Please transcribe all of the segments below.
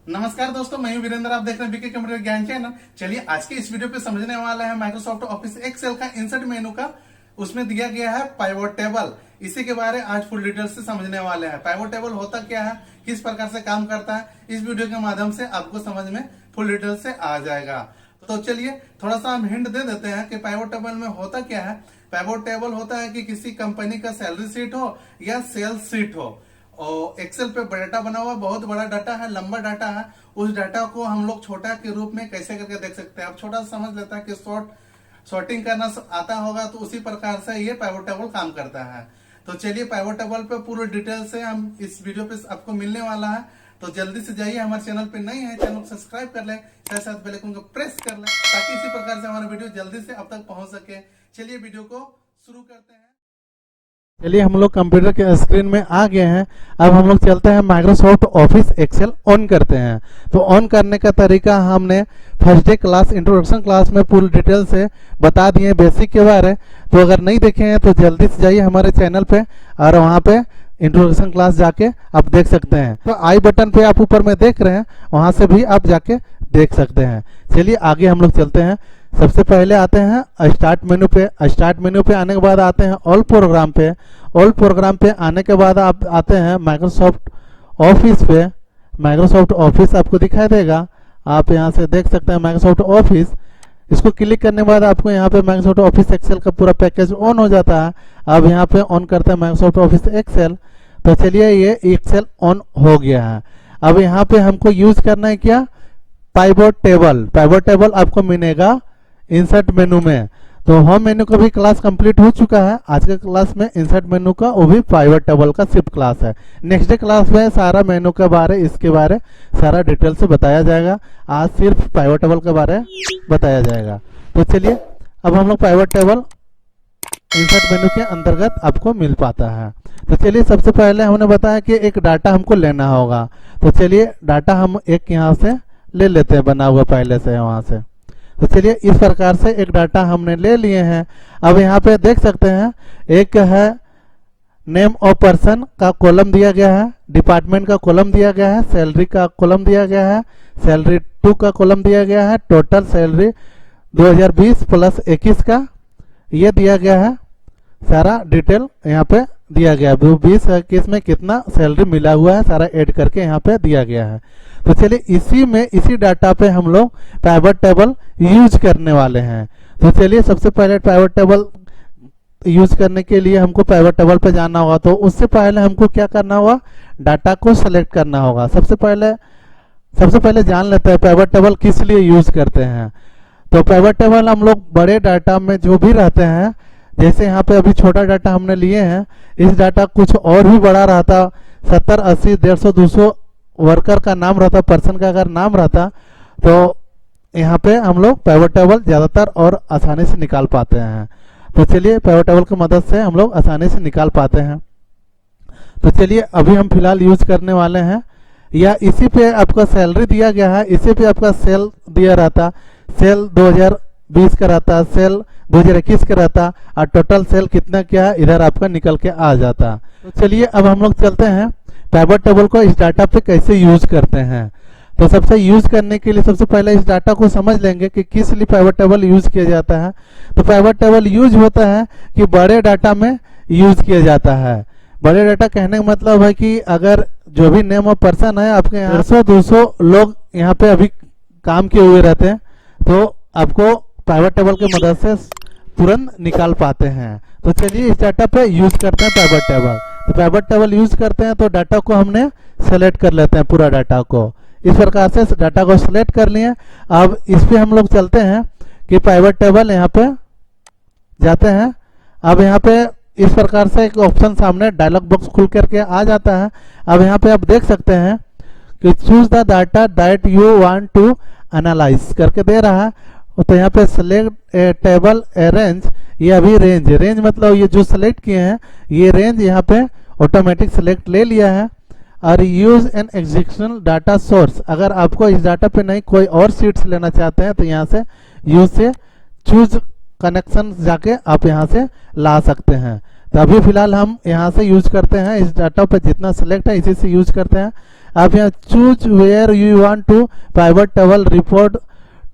नमस्कार दोस्तों, मैं हूं वीरेंद्र। आप देख रहे हैं बीके कंप्यूटर ज्ञान चैनल। चलिए आज के इस वीडियो पे समझने वाला है माइक्रोसॉफ्ट ऑफिस एक्सेल का इंसर्ट मेनू का। उसमें दिया गया है पाइवोट टेबल। इसी के बारे में आज फुल डिटेल से समझने वाले हैं। पाइवोट टेबल होता क्या है, किस प्रकार से काम करता है, इस वीडियो के माध्यम से आपको समझ में फुल डिटेल से आ जाएगा। तो चलिए थोड़ा सा हम हिंट दे देते हैं कि पाइवोट टेबल में होता क्या है। पाइवोट टेबल होता है कि किसी कंपनी का सैलरी शीट हो या सेल्स शीट हो और एक्सेल पे डाटा बना हुआ, बहुत बड़ा डाटा है, लंबा डाटा है। उस डाटा को हम लोग छोटा के रूप में कैसे करके देख सकते हैं। आप छोटा सा समझ लेता है कि सॉर्टिंग करना आता होगा, तो उसी प्रकार से ये पाइवोट टेबल काम करता है। तो चलिए पाइवोट टेबल पे पूरे डिटेल से हम इस वीडियो पे आपको मिलने वाला है। तो जल्दी से जाइए, हमारे चैनल पे नए हैं, चैनल को सब्सक्राइब कर लें, साथ साथ बेल आइकन को प्रेस कर लें ताकि इसी प्रकार से हमारा वीडियो जल्दी से अब तक पहुंच सके। चलिए वीडियो को शुरू करते हैं। चलिए हम लोग कंप्यूटर के स्क्रीन में आ गए हैं। अब हम लोग चलते हैं माइक्रोसॉफ्ट ऑफिस एक्सेल ऑन करते हैं। तो ऑन करने का तरीका हमने first day class introduction class में पूरी डिटेल से बता दिए बेसिक के बारे। तो अगर नहीं देखे हैं तो जल्दी से जाइए हमारे चैनल पे और वहाँ पे इंट्रोडक्शन क्लास जाके आप देख सकते हैं। तो आई बटन पे आप ऊपर में देख रहे हैं, वहाँ से भी आप जाके देख सकते हैं। चलिए आगे हम लोग चलते हैं। सबसे पहले आते हैं स्टार्ट मेनू पे। स्टार्ट मेनू पे आने के बाद आते हैं ऑल प्रोग्राम पे। ऑल प्रोग्राम पे आने के बाद आप आते हैं माइक्रोसॉफ्ट ऑफिस पे। माइक्रोसॉफ्ट ऑफिस आपको दिखाई देगा, आप यहाँ से देख सकते हैं माइक्रोसॉफ्ट ऑफिस। इसको क्लिक करने के बाद आपको यहाँ पे माइक्रोसॉफ्ट ऑफिस एक्सेल का पूरा पैकेज ऑन हो जाता है। अब यहाँ पे ऑन करते हैं माइक्रोसॉफ्ट ऑफिस एक्सेल। तो चलिए ये एक्सेल ऑन हो गया है। अब यहाँ पे हमको यूज करना है क्या, पाइवोट टेबल। पाइवोट टेबल आपको मिलेगा इंसर्ट मेनू में। तो होम मेनू का भी क्लास कंप्लीट हो चुका है। आज के क्लास में इंसर्ट मेनू का वो भी पाइवोट टेबल का सिर्फ क्लास है। नेक्स्ट डे क्लास में सारा मेनू के बारे, इसके बारे सारा डिटेल से बताया जाएगा। आज सिर्फ पाइवोट टेबल के बारे बताया जाएगा। तो चलिए अब हम लोग पाइवोट टेबल इंसर्ट मेनू के अंतर्गत आपको मिल पाता है। तो चलिए सबसे पहले हमने बताया कि एक डाटा हमको लेना होगा। तो चलिए डाटा हम एक यहाँ से ले लेते हैं, बना हुआ पहले से वहां से। तो चलिए इस प्रकार से एक डाटा हमने ले लिए हैं। अब यहाँ पे देख सकते हैं एक है नेम ऑफ पर्सन का कॉलम दिया गया है, डिपार्टमेंट का कॉलम दिया गया है, सैलरी का कॉलम दिया गया है, सैलरी 2 का कॉलम दिया गया है, टोटल सैलरी 2020 प्लस 21 का ये दिया गया है। सारा डिटेल यहाँ पे दिया गया है। 20-21 में कितना सैलरी मिला हुआ है सारा ऐड करके यहाँ पे दिया गया है। तो चलिए इसी डाटा पे हम लोग पाइवोट टेबल यूज करने वाले हैं। तो चलिए सबसे पहले पाइवोट टेबल यूज करने के लिए हमको पाइवोट टेबल पे जाना होगा। तो उससे पहले हमको क्या करना होगा, डाटा को सेलेक्ट करना होगा। सबसे पहले जान लेते हैं पाइवोट टेबल किस लिए यूज करते हैं। तो पाइवोट टेबल हम लोग बड़े डाटा में जो भी रहते हैं, जैसे यहाँ पे अभी छोटा डाटा हमने लिए हैं, इस डाटा कुछ और भी बड़ा रहता, 70, 80, 150, 200 वर्कर का नाम रहता, पर्सन का अगर नाम रहता, तो यहाँ पे हम लोग पाइवोट टेबल ज्यादातर और आसानी से निकाल पाते हैं। तो चलिए पाइवोट टेबल की मदद से हम लोग आसानी से निकाल पाते हैं। तो चलिए अभी हम फिलहाल यूज करने वाले हैं, या इसी पे आपका सैलरी दिया गया है, इसी पे आपका सेल दिया रहता, सेल 2020 का रहता, सेल 2021 का रहता, और टोटल सेल कितना क्या है इधर आपका निकल के आ जाता। तो चलिए अब हम लोग चलते हैं पाइवोट टेबल को इस डाटा पे कैसे यूज करते हैं। तो सबसे यूज करने के लिए सबसे पहले इस डाटा को समझ लेंगे कि किस लिए पाइवोट टेबल यूज किया जाता है। तो पाइवोट टेबल यूज होता है कि बड़े डाटा में यूज किया जाता है। बड़े डाटा कहने का मतलब है कि अगर जो भी नेम ऑफ पर्सन है आपके यहाँ 150-200 लोग यहाँ पे अभी काम किए हुए रहते हैं, तो आपको पाइवोट टेबल की मदद से तुरंत निकाल पाते हैं। तो चलिए इस डाटा पे यूज करते हैं पाइवोट टेबल। तो पाइवोट टेबल यूज करते हैं तो डाटा को हमने सेलेक्ट कर लेते हैं, पूरा डाटा को इस प्रकार से डाटा को सेलेक्ट कर लिए। अब इस पे हम लोग चलते हैं कि पाइवोट टेबल यहाँ पे जाते हैं। अब यहाँ पे इस प्रकार से एक ऑप्शन सामने डायलॉग बॉक्स खुल करके आ जाता है। अब यहाँ पे आप देख सकते हैं कि choose the data that you want to analyse करके दे रहा है। तो यहाँ पे select a table a range, ये अभी रेंज मतलब ये जो सिलेक्ट किए हैं ये रेंज यहाँ पे ऑटोमेटिक सिलेक्ट ले लिया है। और use N execution data source, अगर आपको इस डाटा पे नहीं कोई और सीट्स लेना चाहते हैं तो यहाँ से यूज से चूज कनेक्शन जाके आप यहाँ से ला सकते हैं। तो अभी फिलहाल हम यहाँ से यूज करते हैं, इस डाटा पे जितना सेलेक्ट है इसी से यूज करते हैं। आप यहाँ choose where you want to pivot table report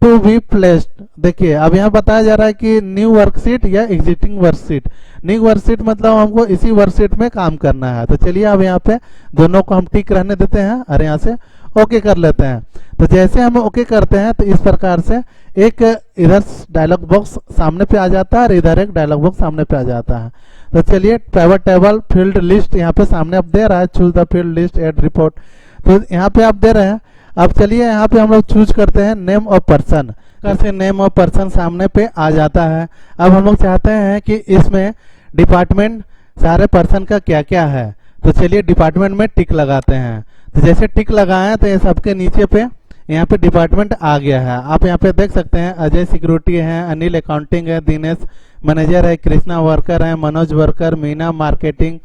to be placed. देखिए अब यहाँ बताया जा रहा है कि न्यू वर्कशीट या एग्जिस्टिंग वर्कशीट। न्यू वर्कशीट मतलब हमको इसी वर्कशीट में काम करना है। तो चलिए अब यहाँ पे दोनों को हम टिक रहने देते हैं और यहाँ से ओके कर लेते हैं। तो जैसे हम ओके करते हैं तो इस प्रकार से एक इधर डायलॉग बॉक्स सामने पे आ जाता है और इधर एक डायलॉग बॉक्स सामने पे आ जाता है। तो चलिए पाइवट टेबल फील्ड लिस्ट यहाँ पे सामने अब दे रहा है, choose the field list add report. तो यहाँ पे आप दे रहे हैं। अब चलिए यहाँ पे हम लोग चूज करते हैं नेम ऑफ पर्सन। कैसे नेम ऑफ पर्सन सामने पे आ जाता है। अब हम लोग चाहते हैं कि इसमें डिपार्टमेंट सारे पर्सन का क्या क्या है। तो चलिए डिपार्टमेंट में टिक लगाते हैं। तो जैसे टिक लगाए तो ये सबके नीचे पे यहाँ पे डिपार्टमेंट आ गया है। आप यहाँ पे देख सकते हैं अजय सिक्योरिटी है, अनिल अकाउंटिंग है, दिनेश मैनेजर है, कृष्णा वर्कर है, Manoj worker, Meena marketing,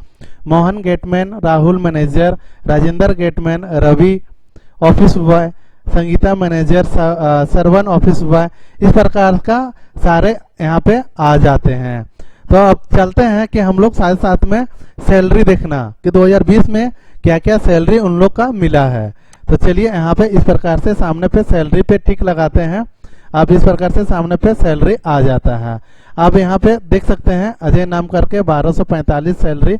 Mohan gateman, Rahul manager, Rajendra gateman, Ravi office boy, Sangeeta manager, Sarvan office boy. इस प्रकार का सारे यहाँ पे आ जाते हैं। तो अब चलते हैं कि हम लोग साथ साथ में सैलरी देखना कि 2020 में क्या क्या सैलरी उन लोग का मिला है। तो चलिए यहाँ पे इस प्रकार से सामने पे सैलरी पे टिक लगाते हैं। अब इस प्रकार से सामने पे सैलरी आ जाता है। आप यहाँ पे देख सकते हैं अजय नाम करके 1245 सैलरी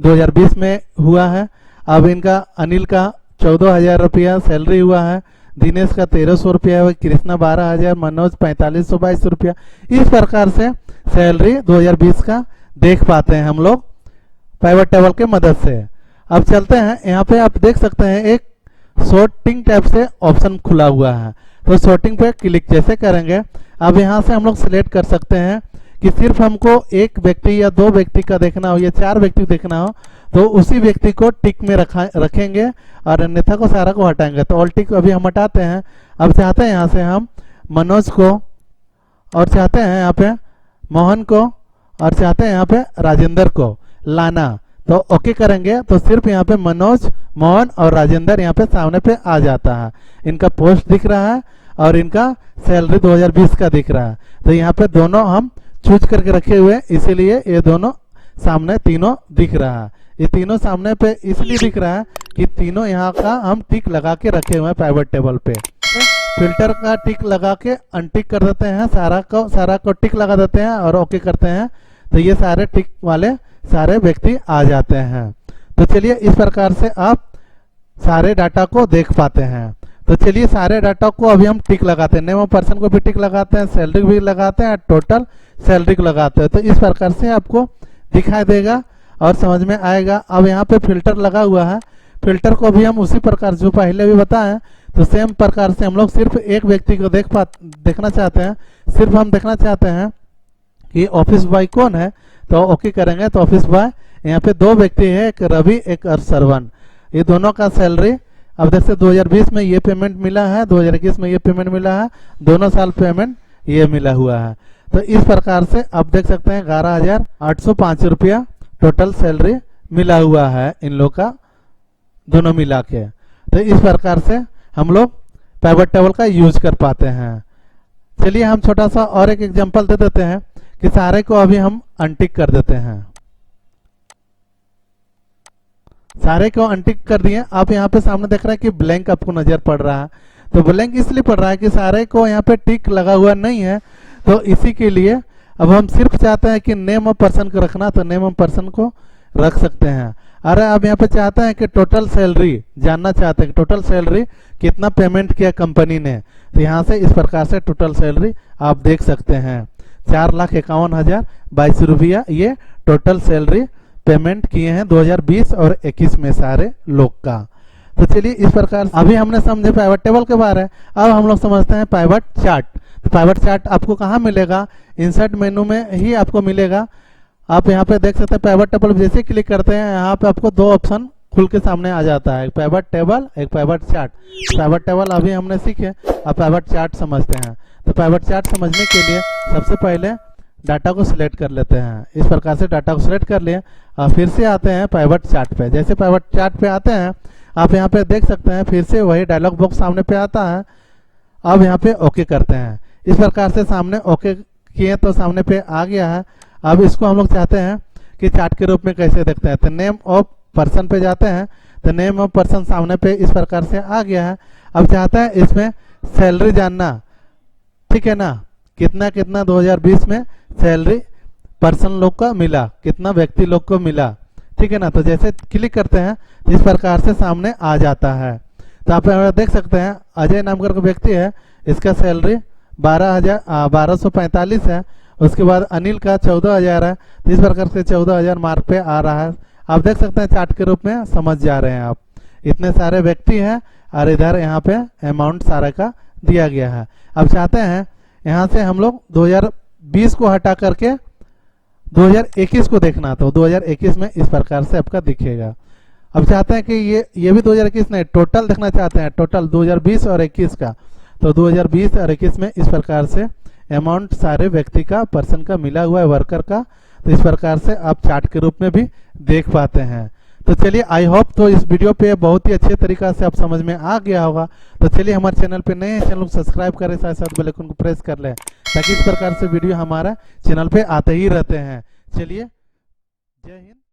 2020 में हुआ है। अब इनका अनिल का 14,000 रुपया सैलरी हुआ है, दिनेश का 1,300 रुपया है, कृष्णा 12,000, मनोज 4,522 रुपया। इस प्रकार से सैलरी 2020 का देख पाते हैं हम लोग पाइवट टेबल के मदद से। अब चलते हैं यहाँ पे आप देख सकते हैं एक सॉर्टिंग टैब से ऑप्शन खुला हुआ है। तो सॉर्टिंग पे क्लिक जैसे करेंगे अब यहाँ से हम लोग सिलेक्ट कर सकते हैं कि सिर्फ हमको एक व्यक्ति या दो व्यक्ति का देखना हो या चार व्यक्ति देखना हो तो उसी व्यक्ति को टिक में रखेंगे और अन्यथा को सारा को हटाएंगे। तो ऑल टिक अभी हम हटाते हैं। अब चाहते हैं यहाँ से हम मनोज को और चाहते हैं यहाँ पे मोहन को और चाहते हैं यहाँ पे राजेंद्र को लाना। तो ओके करेंगे तो सिर्फ यहाँ पे मनोज, मोहन और राजेंद्र यहाँ पे सामने पे आ जाता है। इनका पोस्ट दिख रहा है और इनका सैलरी 2020 का दिख रहा है। तो यहाँ पे दोनों हम चूज करके रखे हुए इसीलिए ये दोनों सामने तीनों दिख रहा है। ये तीनों सामने पे इसलिए दिख रहा है कि तीनों यहाँ का हम टिक लगा के रखे हुए हैं पाइवट टेबल पे। फिल्टर का टिक लगा के अनटिक कर देते हैं, सारा को टिक लगा देते हैं और ओके करते हैं। तो ये सारे टिक वाले सारे व्यक्ति आ जाते हैं। तो चलिए इस प्रकार से आप सारे डाटा को देख पाते हैं। तो चलिए सारे डाटा को अभी हम टिक लगाते हैं, नेम ऑफ पर्सन को भी टिक लगाते हैं, सैलरी भी लगाते हैं, टोटल सैलरी को लगाते हैं। तो इस प्रकार से आपको दिखाई देगा और समझ में आएगा। अब यहाँ पे फिल्टर लगा हुआ है, फिल्टर को भी हम उसी प्रकार जो पहले भी बताएं तो सेम प्रकार से हम लोग सिर्फ एक व्यक्ति को देखना चाहते हैं। सिर्फ हम देखना चाहते हैं कि ऑफिस बॉय कौन है। तो ओके करेंगे तो ऑफिस बॉय यहाँ पे दो व्यक्ति है, एक रवि एक सरवन। ये दोनों का सैलरी अब देख सकते 2020 में ये पेमेंट मिला है, 2021 में ये पेमेंट मिला है, दोनों साल पेमेंट ये मिला हुआ है। तो इस प्रकार से आप देख सकते हैं 11,805 रुपया टोटल सैलरी मिला हुआ है इन लोग का दोनों मिला के। तो इस प्रकार से हम लोग पाइवट टेबल का यूज कर पाते हैं। चलिए हम छोटा सा और एक एग्जांपल दे देते हैं कि सारे को अभी हम अनटिक कर देते हैं। सारे को अनटिक कर दिए। आप यहाँ पे सामने देख रहे हैं कि ब्लैंक आपको नजर पड़ रहा है। तो ब्लैंक इसलिए पड़ रहा है कि सारे को यहाँ पे टिक लगा हुआ नहीं है। तो इसी के लिए अब हम सिर्फ चाहते हैं कि नेम ऑफ पर्सन को रखना, तो नेम ऑफ पर्सन को रख सकते हैं। अरे अब यहाँ पे चाहते हैं कि टोटल सैलरी जानना चाहते हैं कि टोटल सैलरी कितना पेमेंट किया कंपनी ने। तो यहाँ से इस प्रकार से टोटल सैलरी आप देख सकते हैं 4,51,022 रुपया ये टोटल सैलरी पेमेंट किए हैं 2020 और 21 में सारे लोग का। तो चलिए इस प्रकार अभी हमने समझे पाइवट टेबल के बारे में। अब हम लोग समझते हैं पाइवट चार्ट। तो पाइवट चार्ट आपको कहाँ मिलेगा? इंसर्ट मेनू में ही आपको मिलेगा। आप यहाँ पे देख सकते हैं पाइवट टेबल जैसे क्लिक करते हैं यहाँ पे आपको दो ऑप्शन खुल के सामने आ जाता है, एक पाइवट टेबल एक पाइवट चार्ट। पाइवट टेबल अभी हमने सीखे, अब पाइवट चार्ट समझते हैं। तो पाइवट चार्ट समझने के लिए सबसे पहले डाटा को सिलेक्ट कर लेते हैं। इस प्रकार से डाटा को सिलेक्ट कर लिए और फिर से आते हैं पाइवट चार्ट पे। जैसे पाइवट चार्ट पे आते हैं आप यहाँ पे देख सकते हैं फिर से वही डायलॉग बॉक्स सामने पे आता है। अब यहाँ पे ओके करते हैं। इस प्रकार से सामने ओके किए तो सामने पे आ गया है। अब इसको हम लोग चाहते हैं कि चार्ट के रूप में कैसे देखते हैं। तो नेम ऑफ पर्सन पे जाते हैं तो नेम ऑफ पर्सन सामने पे इस प्रकार से आ गया है। अब चाहते हैं इसमें सैलरी जानना, ठीक है ना, कितना कितना 2020 में सैलरी पर्सन लोग का मिला, कितना व्यक्ति लोग को मिला, ठीक है ना। तो जैसे क्लिक करते हैं तो इस प्रकार से सामने आ जाता है। तो आप देख सकते हैं अजय नाम का व्यक्ति है, इसका सैलरी 1245 है। उसके बाद अनिल का 14,000 है। तो इस प्रकार से 14,000 मार्क पे आ रहा है। आप देख सकते हैं चार्ट के रूप में समझ जा रहे हैं आप। इतने सारे व्यक्ति हैं और इधर यहाँ पे अमाउंट सारा का दिया गया है। अब चाहते हैं यहाँ से हम लोग 2020 को हटा करके 2021 को देखना, तो 2021 में इस प्रकार से आपका दिखेगा। अब चाहते हैं कि ये भी 2021 नहीं, टोटल देखना चाहते हैं, टोटल 2020 और 21 का। तो 2020 और 21 में इस प्रकार से अमाउंट सारे व्यक्ति का, पर्सन का मिला हुआ है, वर्कर का। तो इस प्रकार से आप चार्ट के रूप में भी देख पाते हैं। तो चलिए, आई होप तो इस वीडियो पे बहुत ही अच्छे तरीका से आप समझ में आ गया होगा। तो चलिए, हमारे चैनल पे नए हैं, चैनल को सब्सक्राइब करें, साथ साथ बेल आइकन को प्रेस कर लें, ताकि इस प्रकार से वीडियो हमारा चैनल पे आते ही रहते हैं। चलिए, जय हिंद।